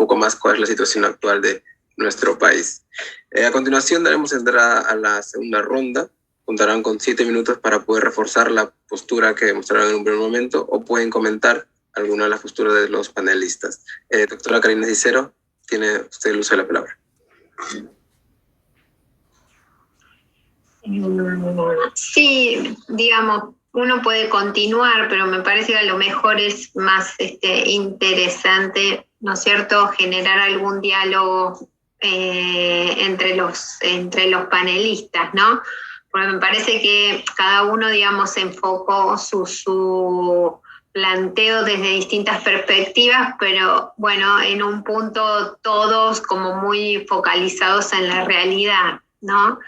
poco más cuál es la situación actual de nuestro país. A continuación daremos entrada a la segunda ronda. Contarán con 7 minutos para poder reforzar la postura que mostrarán en un primer momento o pueden comentar alguna de las posturas de los panelistas. Doctora Karina Cicero, tiene usted el uso de la palabra. Sí, digamos, uno puede continuar, pero me parece que a lo mejor es más interesante, ¿no es cierto?, generar algún diálogo entre los panelistas, ¿no? Porque me parece que cada uno, digamos, enfocó su planteo desde distintas perspectivas, pero bueno, en un punto todos como muy focalizados en la realidad, ¿no?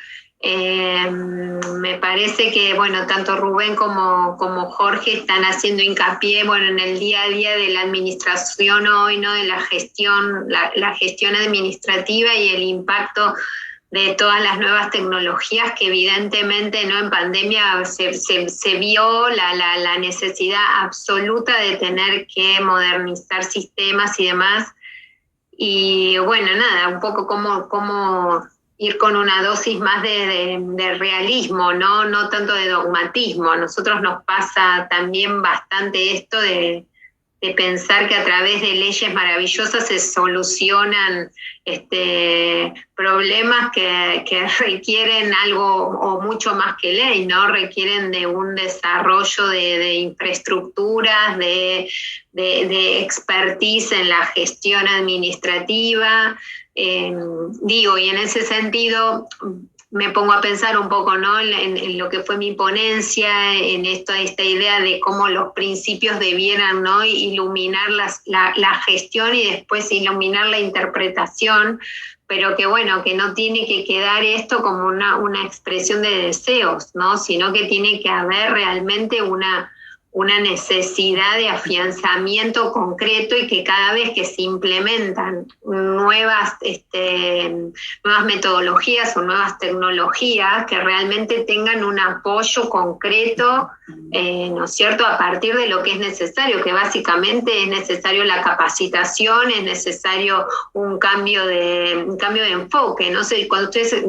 Me parece que, bueno, tanto Rubén como Jorge están haciendo hincapié, bueno, en el día a día de la administración hoy, ¿no? De la gestión administrativa y el impacto de todas las nuevas tecnologías que evidentemente, ¿no?, en pandemia se vio la necesidad absoluta de tener que modernizar sistemas y demás. Y bueno, nada, un poco como ir con una dosis más de realismo, no tanto de dogmatismo. A nosotros nos pasa también bastante esto de pensar que a través de leyes maravillosas se solucionan problemas que requieren algo o mucho más que ley, ¿no? Requieren de un desarrollo de infraestructuras, de expertise en la gestión administrativa. Y en ese sentido me pongo a pensar un poco, ¿no?, en lo que fue mi ponencia, en esta idea de cómo los principios debieran, ¿no?, iluminar la gestión y después iluminar la interpretación, pero que bueno, que no tiene que quedar esto como una expresión de deseos, ¿no?, sino que tiene que haber realmente una necesidad de afianzamiento concreto y que cada vez que se implementan nuevas metodologías o nuevas tecnologías que realmente tengan un apoyo concreto, ¿no es cierto?, a partir de lo que es necesario, que básicamente es necesario la capacitación, es necesario un cambio de enfoque. No sé,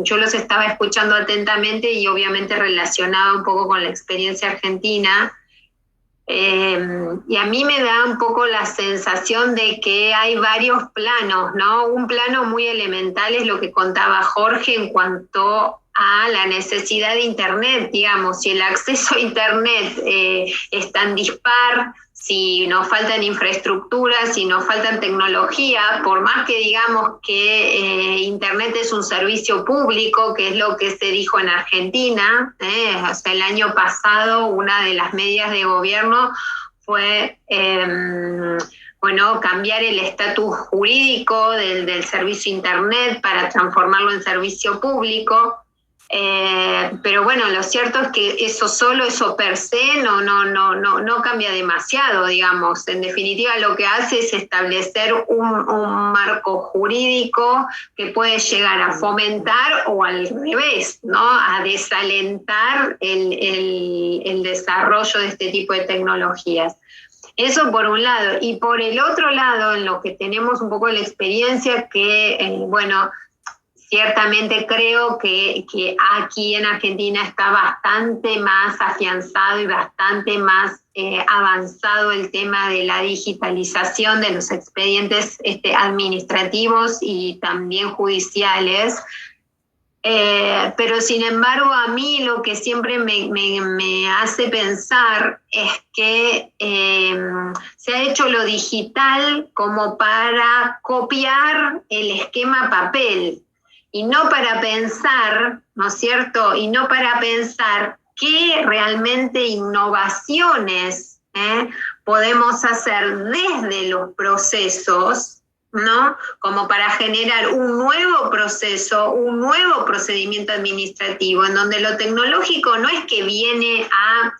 yo los estaba escuchando atentamente y obviamente relacionaba un poco con la experiencia argentina. Y a mí me da un poco la sensación de que hay varios planos, ¿no? Un plano muy elemental es lo que contaba Jorge en cuanto a la necesidad de Internet, digamos, si el acceso a Internet es tan dispar, si nos faltan infraestructuras, si nos faltan tecnología, por más que digamos que Internet es un servicio público, que es lo que se dijo en Argentina, o sea, el año pasado una de las medidas de gobierno fue cambiar el estatus jurídico del servicio Internet para transformarlo en servicio público. Pero bueno, lo cierto es que eso per se no cambia demasiado, digamos. En definitiva, lo que hace es establecer un marco jurídico que puede llegar a fomentar o al revés, ¿no?, a desalentar el desarrollo de este tipo de tecnologías. Eso por un lado. Y por el otro lado, en lo que tenemos un poco la experiencia que, ciertamente creo que aquí en Argentina está bastante más afianzado y bastante más avanzado el tema de la digitalización de los expedientes administrativos y también judiciales. Pero sin embargo, a mí lo que siempre me hace pensar es que se ha hecho lo digital como para copiar el esquema papel, y no para pensar, ¿no es cierto?, y no para pensar qué realmente innovaciones podemos hacer desde los procesos, ¿no?, como para generar un nuevo proceso, un nuevo procedimiento administrativo, en donde lo tecnológico no es que viene a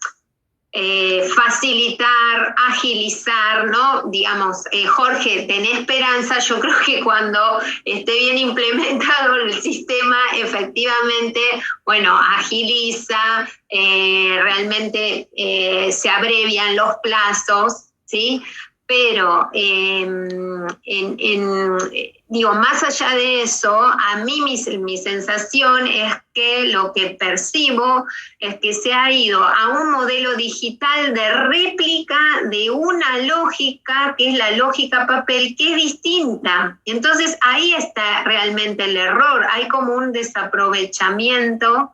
facilitar, agilizar, ¿no? Digamos, Jorge, tenés esperanza. Yo creo que cuando esté bien implementado el sistema, efectivamente, bueno, agiliza, realmente se abrevian los plazos, ¿sí? Pero, digo, más allá de eso, a mí mi sensación es que lo que percibo es que se ha ido a un modelo digital de réplica de una lógica, que es la lógica papel, que es distinta. Entonces, ahí está realmente el error. Hay como un desaprovechamiento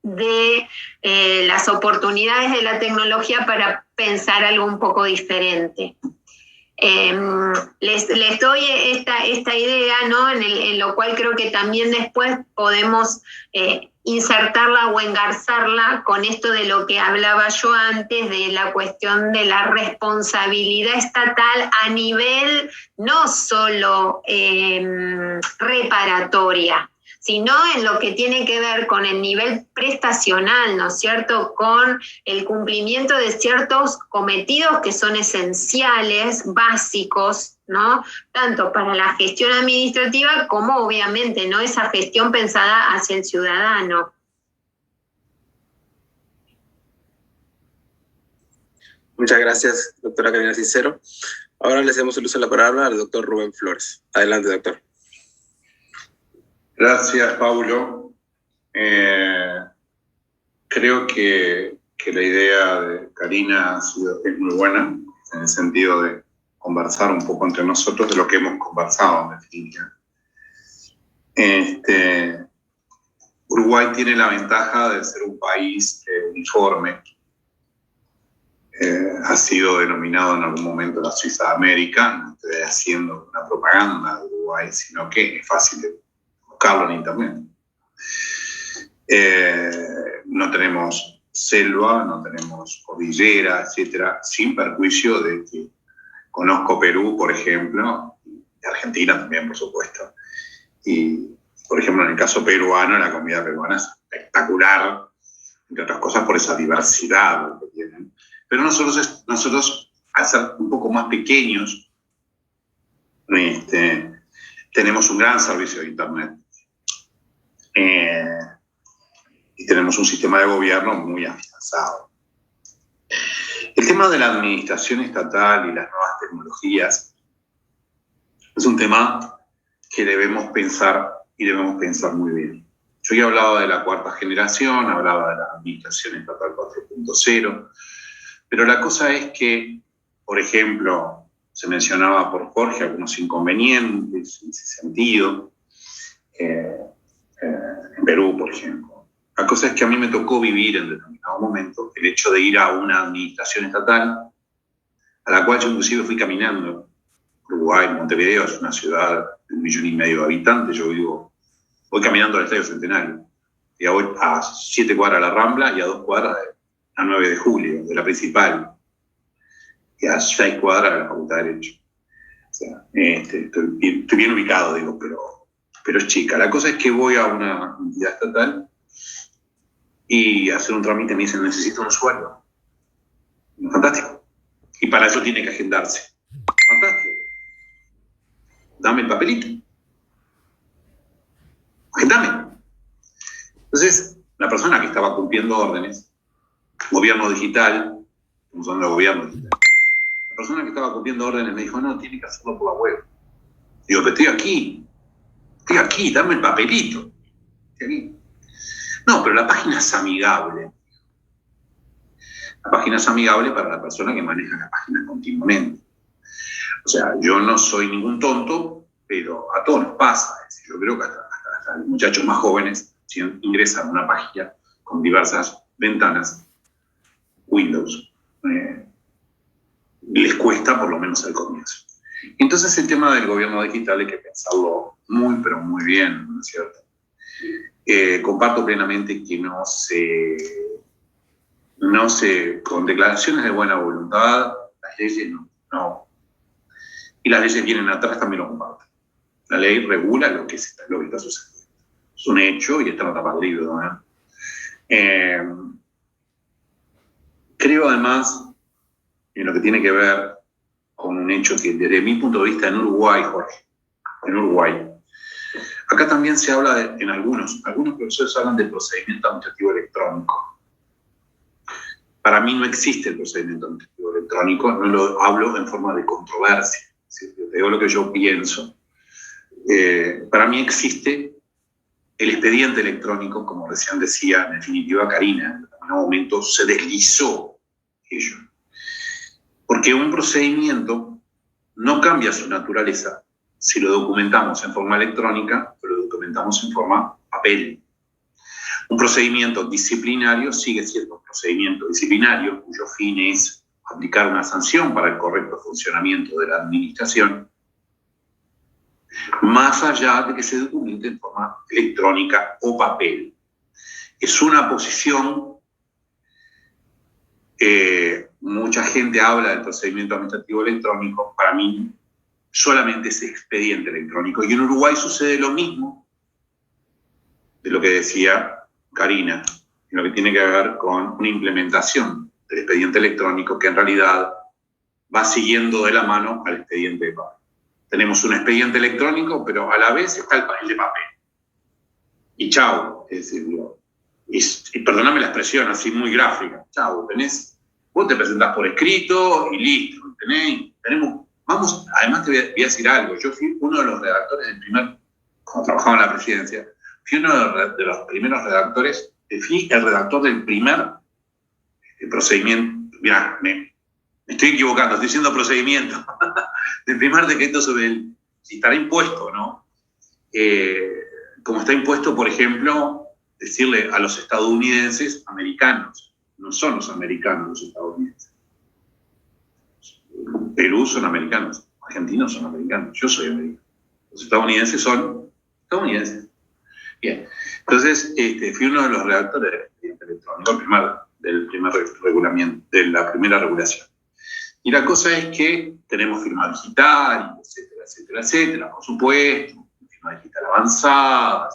de las oportunidades de la tecnología para pensar algo un poco diferente. Les doy esta idea, ¿no? En lo cual creo que también después podemos insertarla o engarzarla con esto de lo que hablaba yo antes, de la cuestión de la responsabilidad estatal a nivel no solo reparatoria, sino en lo que tiene que ver con el nivel prestacional, ¿no es cierto?, con el cumplimiento de ciertos cometidos que son esenciales, básicos, ¿no?, tanto para la gestión administrativa como obviamente, ¿no?, esa gestión pensada hacia el ciudadano. Muchas gracias, doctora Karina Cicero. Ahora le hacemos el uso de la palabra al doctor Rubén Flores. Adelante, doctor. Gracias, Paulo. Creo que la idea de Karina es muy buena, en el sentido de conversar un poco entre nosotros de lo que hemos conversado, en definitiva. Uruguay tiene la ventaja de ser un país uniforme. Ha sido denominado en algún momento la Suiza de América. No estoy haciendo una propaganda de Uruguay, sino que es fácil de buscarlo en internet. No tenemos selva, no tenemos cordillera, etcétera, sin perjuicio de que conozco Perú, por ejemplo, y Argentina también, por supuesto. Y, por ejemplo, en el caso peruano, la comida peruana es espectacular, entre otras cosas por esa diversidad que tienen. Pero nosotros, al ser un poco más pequeños, tenemos un gran servicio de internet. Y tenemos un sistema de gobierno muy afianzado. El tema de la administración estatal y las nuevas tecnologías es un tema que debemos pensar y debemos pensar muy bien. Yo ya hablaba de la cuarta generación, hablaba de la administración estatal 4.0, pero la cosa es que, por ejemplo, se mencionaba por Jorge algunos inconvenientes en ese sentido, en Perú, por ejemplo. La cosa es que a mí me tocó vivir en determinado momento el hecho de ir a una administración estatal, a la cual yo inclusive fui caminando. Uruguay, Montevideo, es una ciudad de 1,5 millones de habitantes. Yo voy caminando al Estadio Centenario. Y voy a 7 cuadras de la Rambla y a 2 cuadras de la 9 de Julio, de la principal. Y a 6 cuadras de la Facultad de Derecho. O sea, estoy bien ubicado, digo, pero es chica. La cosa es que voy a una entidad estatal y hacer un trámite me dicen, necesito un usuario. Fantástico. Y para eso tiene que agendarse. Fantástico. Dame el papelito. Agendame. Entonces, la persona que estaba cumpliendo órdenes, gobierno digital, estamos hablando de gobierno digital, la persona que estaba cumpliendo órdenes me dijo, no, tiene que hacerlo por la web. Digo, pero estoy aquí, dame el papelito. Estoy aquí. No, pero la página es amigable. La página es amigable para la persona que maneja la página continuamente. O sea, yo no soy ningún tonto, pero a todos nos pasa. Yo creo que hasta los muchachos más jóvenes, si ingresan a una página con diversas ventanas, Windows, les cuesta por lo menos al comienzo. Entonces el tema del gobierno digital hay que pensarlo muy, pero muy bien, ¿no es cierto? Comparto plenamente que no se, con declaraciones de buena voluntad, las leyes no. Y las leyes vienen atrás, también lo comparto. La ley regula lo que está sucediendo. Es un hecho y está en la tapa del libro, ¿no? Creo además, en lo que tiene que ver con un hecho que desde mi punto de vista en Uruguay, Jorge, en Uruguay, acá también se habla en algunos profesores hablan del procedimiento administrativo electrónico. Para mí no existe el procedimiento administrativo administrativo electrónico, no lo hablo en forma de controversia, ¿sí? Yo te digo lo que yo pienso. Para mí existe el expediente electrónico, como recién decía, en definitiva Karina, en algún momento se deslizó ello. Porque un procedimiento no cambia su naturaleza si lo documentamos en forma electrónica o lo documentamos en forma papel. Un procedimiento disciplinario sigue siendo un procedimiento disciplinario cuyo fin es aplicar una sanción para el correcto funcionamiento de la administración, más allá de que se documente en forma electrónica o papel. Es una posición, mucha gente habla del procedimiento administrativo electrónico, para mí solamente es expediente electrónico. Y en Uruguay sucede lo mismo de lo que decía Karina, en lo que tiene que ver con una implementación del expediente electrónico que en realidad va siguiendo de la mano al expediente de papel. Tenemos un expediente electrónico, pero a la vez está el de papel. Y chau, es decir, y perdóname la expresión así muy gráfica, chau, vos te presentás por escrito y listo, vamos, además te voy a decir algo, yo fui uno de los redactores del cuando trabajaba en la presidencia, fui uno de los primeros redactores, fui el redactor del primer procedimiento, mirá, me estoy equivocando, estoy diciendo procedimiento, del primer decreto sobre si estará impuesto, ¿no? Como está impuesto, por ejemplo, decirle a los estadounidenses americanos, no son los americanos los estadounidenses. Perú son americanos, argentinos son americanos, yo soy americano. Los estadounidenses son estadounidenses. Bien, entonces fui uno de los redactores del expediente electrónico, del primer regulamiento, de la primera regulación. Y la cosa es que tenemos firma digital, etcétera, etcétera, etcétera, por supuesto, firma digital avanzada,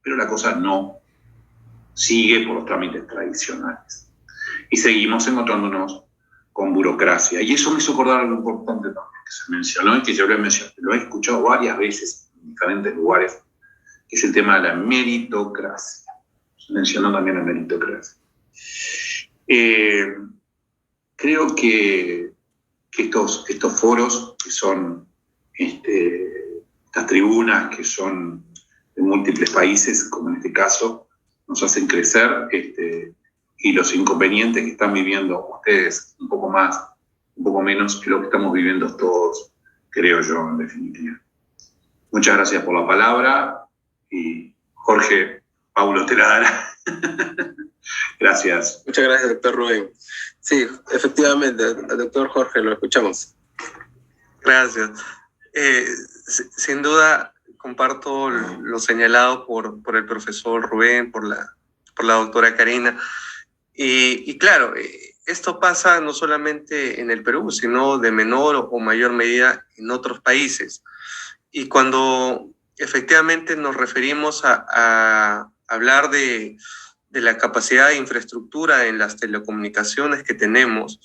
pero la cosa no sigue por los trámites tradicionales. Y seguimos encontrándonos con burocracia. Y eso me hizo acordar algo importante también que se mencionó y que yo lo he escuchado varias veces en diferentes lugares, que es el tema de la meritocracia. Se mencionó también la meritocracia. Creo que estos foros, que son estas tribunas que son de múltiples países, como en este caso, nos hacen crecer, y los inconvenientes que están viviendo ustedes un poco más, un poco menos que lo que estamos viviendo todos, creo yo, en definitiva. Muchas gracias por la palabra y Jorge, Paulo te la dará. Gracias. Muchas gracias, doctor Rubén. Sí, efectivamente, al doctor Jorge lo escuchamos. Gracias. Sin duda comparto lo señalado por el profesor Rubén, por la doctora Karina. Y claro, esto pasa no solamente en el Perú, sino de menor o mayor medida en otros países. Y cuando efectivamente nos referimos a hablar de la capacidad de infraestructura en las telecomunicaciones que tenemos,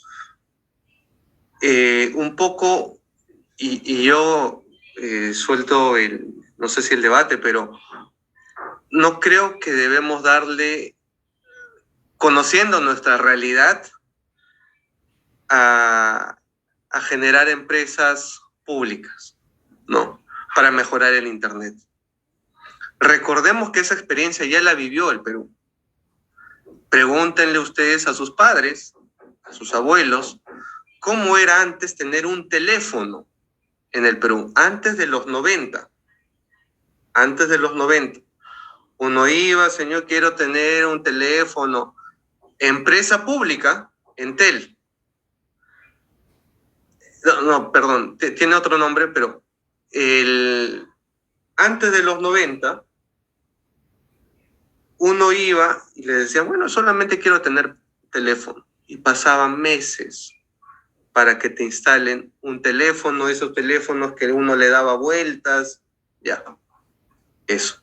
un poco, y yo suelto no sé si el debate, pero no creo que debemos darle, conociendo nuestra realidad, a generar empresas públicas, ¿no? Para mejorar el Internet. Recordemos que esa experiencia ya la vivió el Perú. Pregúntenle ustedes a sus padres, a sus abuelos, cómo era antes tener un teléfono en el Perú, antes de los 90. Antes de los 90. Uno iba, señor, quiero tener un teléfono. Empresa pública, Entel. No, perdón, tiene otro nombre, pero antes de los 90, uno iba y le decía, bueno, solamente quiero tener teléfono. Y pasaban meses para que te instalen un teléfono, esos teléfonos que uno le daba vueltas, ya. Eso.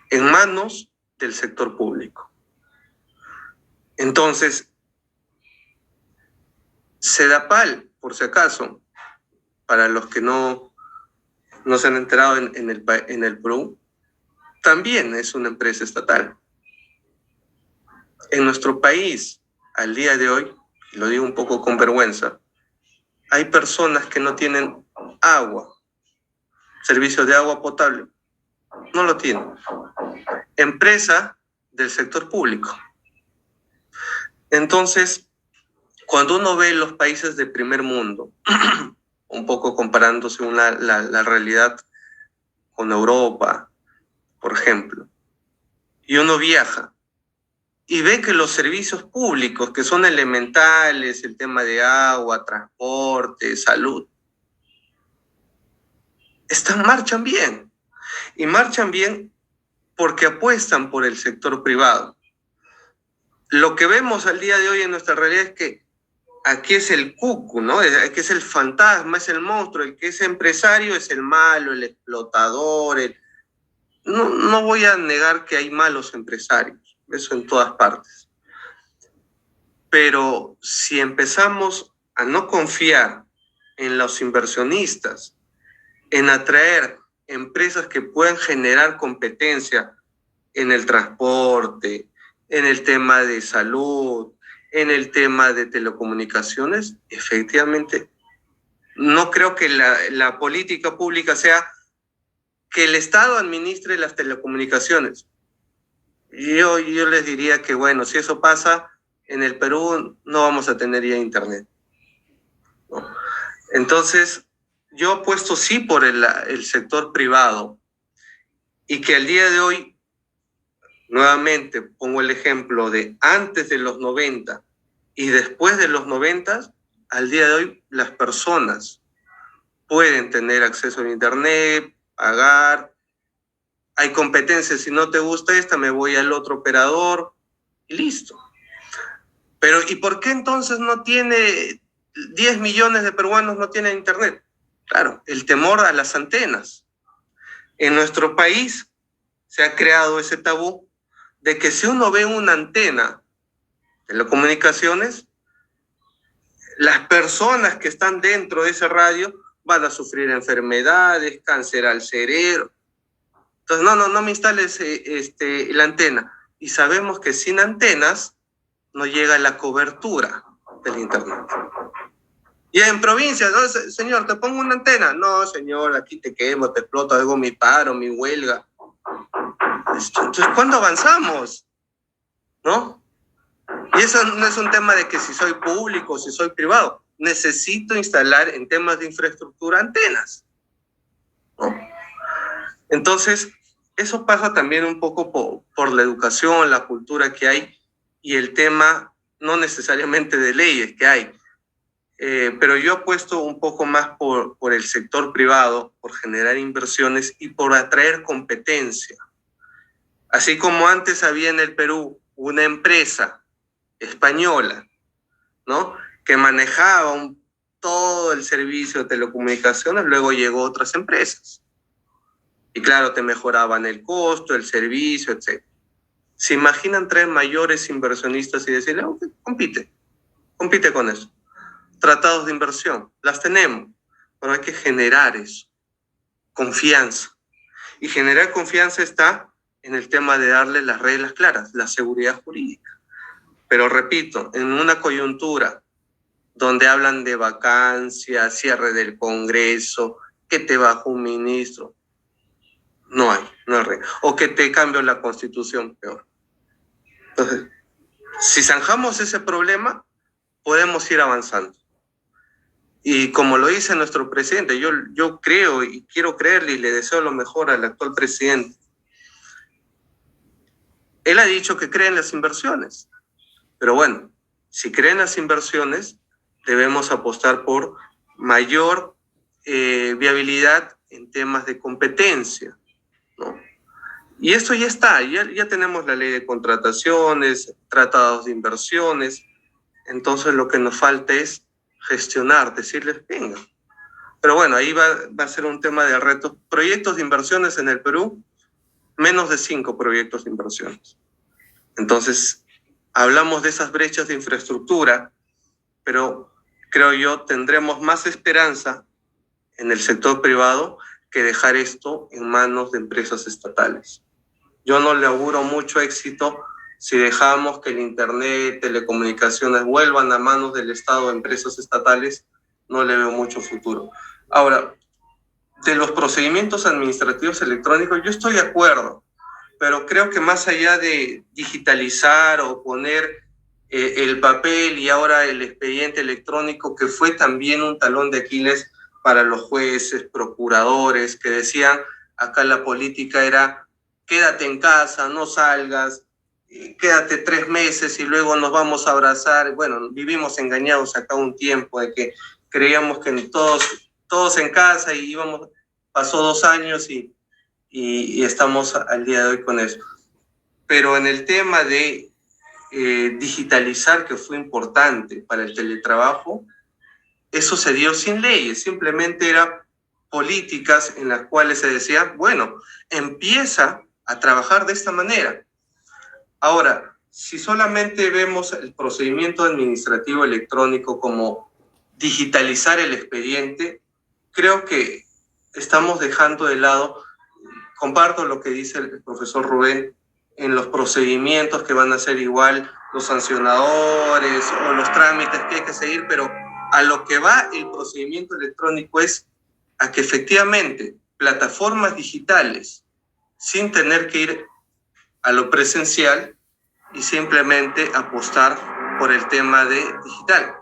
En manos del sector público. Entonces, Sedapal, por si acaso, para los que no se han enterado en el Perú, también es una empresa estatal. En nuestro país, al día de hoy, y lo digo un poco con vergüenza, hay personas que no tienen agua, servicio de agua potable, no lo tienen. Empresa del sector público. Entonces, cuando uno ve los países de primer mundo, un poco comparándose la realidad con Europa, por ejemplo, y uno viaja y ve que los servicios públicos, que son elementales, el tema de agua, transporte, salud, marchan bien. Y marchan bien porque apuestan por el sector privado. Lo que vemos al día de hoy en nuestra realidad es que aquí es el cucu, ¿no? Aquí es el fantasma, es el monstruo. El que es empresario es el malo, el explotador. No voy a negar que hay malos empresarios, eso en todas partes. Pero si empezamos a no confiar en los inversionistas, en atraer empresas que puedan generar competencia en el transporte, en el tema de salud, en el tema de telecomunicaciones, efectivamente, no creo que la política pública sea que el Estado administre las telecomunicaciones. Yo les diría que, bueno, si eso pasa, en el Perú no vamos a tener ya internet, ¿no? Entonces, yo apuesto sí por el sector privado y que al día de hoy, nuevamente pongo el ejemplo de antes de los 90 y después de los 90, al día de hoy las personas pueden tener acceso a internet, pagar, hay competencias, si no te gusta esta me voy al otro operador y listo. Pero ¿y por qué entonces no tiene 10 millones de peruanos no tienen internet? Claro, el temor a las antenas. En nuestro país se ha creado ese tabú de que si uno ve una antena de telecomunicaciones, las personas que están dentro de ese radio van a sufrir enfermedades, cáncer al cerebro. Entonces, no me instales la antena. Y sabemos que sin antenas no llega la cobertura del internet. Y en provincias, ¿no? Señor, ¿te pongo una antena? No, señor, aquí te quemo, te exploto, hago mi paro, mi huelga. Entonces, ¿cuándo avanzamos? ¿No? Y eso no es un tema de que si soy público o si soy privado. Necesito instalar en temas de infraestructura antenas, ¿no? Entonces, eso pasa también un poco por la educación, la cultura que hay y el tema no necesariamente de leyes que hay. Pero yo apuesto un poco más por el sector privado, por generar inversiones y por atraer competencia. Así como antes había en el Perú una empresa española, ¿no?, que manejaba todo el servicio de telecomunicaciones, luego llegó otras empresas. Y claro, te mejoraban el costo, el servicio, etc. ¿Se imaginan traer mayores inversionistas y decirle, ok, compite con eso? Tratados de inversión, las tenemos, pero hay que generar eso, confianza. Y generar confianza está en el tema de darle las reglas claras, la seguridad jurídica. Pero repito, en una coyuntura donde hablan de vacancia, cierre del Congreso, que te bajó un ministro, no hay regla. O que te cambio la Constitución, peor. Entonces, si zanjamos ese problema, podemos ir avanzando. Y como lo dice nuestro presidente, yo creo y quiero creerle y le deseo lo mejor al actual presidente. Él ha dicho que cree en las inversiones. Pero bueno, si cree en las inversiones, debemos apostar por mayor viabilidad en temas de competencia, ¿no? Y esto ya está, ya tenemos la ley de contrataciones, tratados de inversiones. Entonces lo que nos falta es gestionar, decirles, venga. Pero bueno, ahí va a ser un tema de retos. Proyectos de inversiones en el Perú, menos de 5 proyectos de inversiones. Entonces, hablamos de esas brechas de infraestructura, pero creo yo tendremos más esperanza en el sector privado que dejar esto en manos de empresas estatales. Yo no le auguro mucho éxito si dejamos que el Internet, telecomunicaciones vuelvan a manos del Estado, empresas estatales, no le veo mucho futuro. Ahora, de los procedimientos administrativos electrónicos, yo estoy de acuerdo, pero creo que más allá de digitalizar o poner el papel y ahora el expediente electrónico, que fue también un talón de Aquiles para los jueces, procuradores, que decían, acá la política era, quédate en casa, no salgas, quédate 3 meses y luego nos vamos a abrazar. Bueno, vivimos engañados acá un tiempo de que creíamos que todos en casa y pasó 2 años y estamos al día de hoy con eso. Pero en el tema de digitalizar, que fue importante para el teletrabajo, eso se dio sin leyes, simplemente eran políticas en las cuales se decía, bueno, empieza a trabajar de esta manera. Ahora, si solamente vemos el procedimiento administrativo electrónico como digitalizar el expediente, creo que estamos dejando de lado, comparto lo que dice el profesor Rubén, en los procedimientos que van a ser igual los sancionadores o los trámites que hay que seguir, pero a lo que va el procedimiento electrónico es a que efectivamente plataformas digitales, sin tener que ir a lo presencial y simplemente apostar por el tema de digital.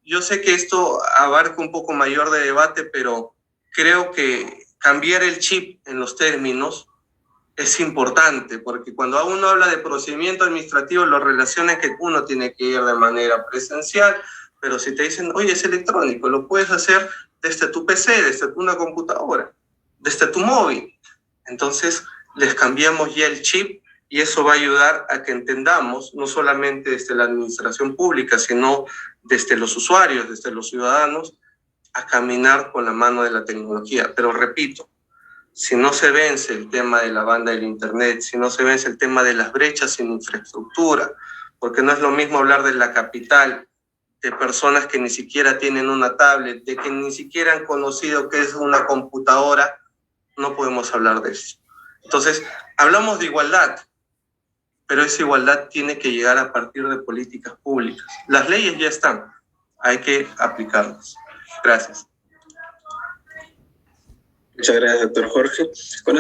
Yo sé que esto abarca un poco mayor de debate, pero creo que cambiar el chip en los términos es importante, porque cuando uno habla de procedimiento administrativo, lo relaciona que uno tiene que ir de manera presencial, pero si te dicen, oye, es electrónico, lo puedes hacer desde tu PC, desde una computadora, desde tu móvil. Entonces, les cambiamos ya el chip y eso va a ayudar a que entendamos, no solamente desde la administración pública, sino desde los usuarios, desde los ciudadanos, a caminar con la mano de la tecnología. Pero repito, si no se vence el tema de la banda del Internet, si no se vence el tema de las brechas en infraestructura, porque no es lo mismo hablar de la capital, de personas que ni siquiera tienen una tablet, de que ni siquiera han conocido qué es una computadora, no podemos hablar de eso. Entonces, hablamos de igualdad, pero esa igualdad tiene que llegar a partir de políticas públicas. Las leyes ya están, hay que aplicarlas. Gracias. Muchas gracias, doctor Jorge. Con